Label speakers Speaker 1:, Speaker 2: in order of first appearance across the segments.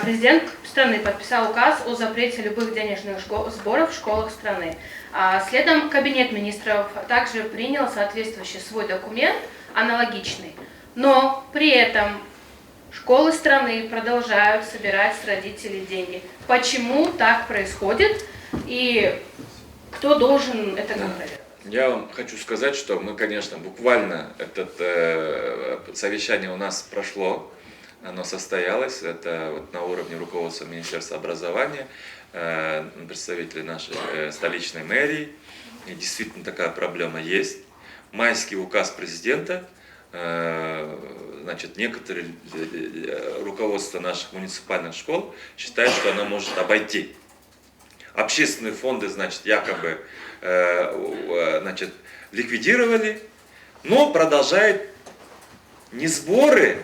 Speaker 1: Президент страны подписал указ о запрете любых денежных сборов в школах страны. Следом Кабинет министров также принял соответствующий свой документ, аналогичный. Но при этом школы страны продолжают собирать с родителей деньги. Почему так происходит и кто должен это контролировать?
Speaker 2: Я вам хочу сказать, что мы, конечно, буквально это совещание у нас прошло, оно состоялось, это вот на уровне руководства Министерства образования, представители нашей столичной мэрии, и действительно такая проблема есть. Майский указ президента, значит, некоторые руководство наших муниципальных школ считают, что она может обойти. Общественные фонды, значит, якобы значит, ликвидировали, но продолжают не сборы.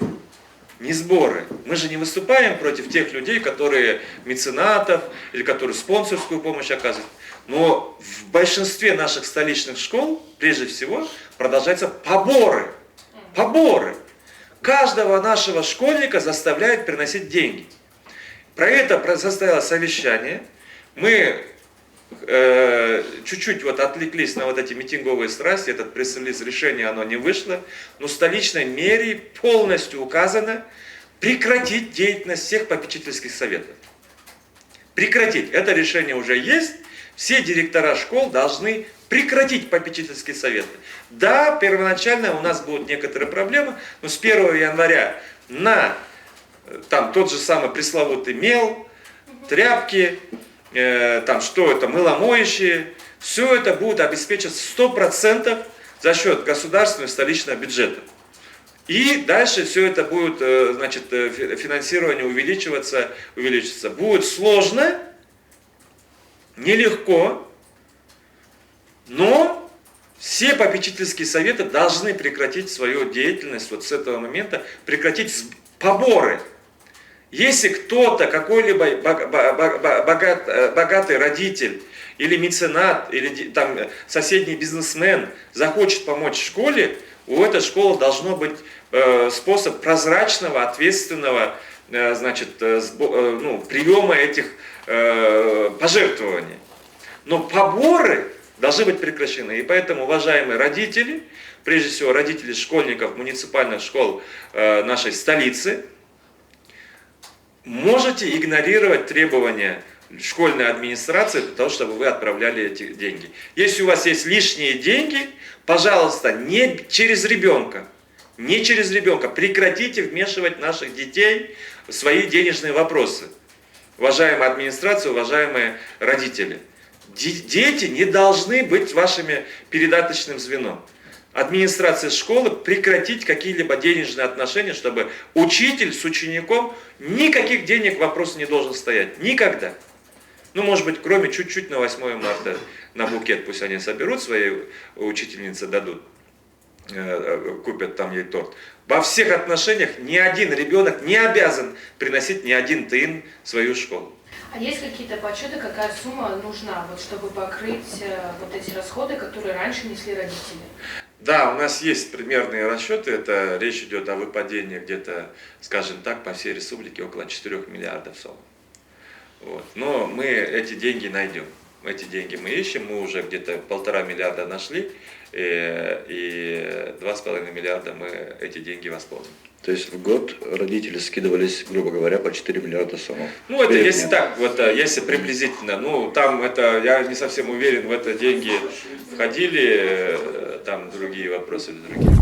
Speaker 2: Мы же не выступаем против тех людей, которые меценатов или которые спонсорскую помощь оказывают. Но в большинстве наших столичных школ, прежде всего, продолжаются поборы. Поборы. Каждого нашего школьника заставляют приносить деньги. Про это состоялось совещание. Мы чуть-чуть вот отвлеклись на вот эти митинговые страсти, этот пресс-релиз, решение оно не вышло, но в столичной мэрии полностью указано прекратить деятельность всех попечительских советов. Прекратить. Это решение уже есть, все директора школ должны прекратить попечительские советы. Да, первоначально у нас будут некоторые проблемы, но с 1 января на там, тот же самый пресловутый мел, тряпки, там что это, мыломоющие, все это будет обеспечено 100% за счет государственного и столичного бюджета. И дальше все это будет, значит, финансирование увеличиваться. Будет сложно, нелегко, но все попечительские советы должны прекратить свою деятельность вот с этого момента, прекратить поборы. Если кто-то, какой-либо богатый родитель или меценат, или там, соседний бизнесмен захочет помочь школе, у этой школы должно быть способ прозрачного, ответственного, значит, приема этих пожертвований. Но поборы должны быть прекращены. И поэтому, уважаемые родители, прежде всего родители школьников муниципальных школ нашей столицы, можете игнорировать требования школьной администрации для того, чтобы вы отправляли эти деньги. Если у вас есть лишние деньги, пожалуйста, не через ребенка. Прекратите вмешивать наших детей в свои денежные вопросы. Уважаемая администрация, уважаемые родители. Дети не должны быть вашими передаточным звеном. Администрация школы прекратить какие-либо денежные отношения, чтобы учитель с учеником, никаких денег вопрос не должен стоять. Никогда. Ну, может быть, кроме чуть-чуть на 8 марта на букет, пусть они соберут, своей учительнице дадут, купят там ей торт. Во всех отношениях ни один ребенок не обязан приносить ни один тыин в свою школу.
Speaker 1: А есть какие-то подсчеты, какая сумма нужна, вот, чтобы покрыть вот эти расходы, которые раньше несли родители?
Speaker 2: Да, у нас есть примерные расчеты, это речь идет о выпадении где-то, скажем так, по всей республике около 4 миллиардов сомов. Вот. Но мы эти деньги найдем, эти деньги мы ищем, мы уже где-то 1,5 миллиарда нашли, и 2,5 миллиарда мы эти деньги восполним.
Speaker 3: То есть в год родители скидывались, грубо говоря, по 4 миллиарда сомов?
Speaker 2: Ну, это если так, вот, если приблизительно, ну, там это, я не совсем уверен, в это деньги входили, там другие вопросы или другие.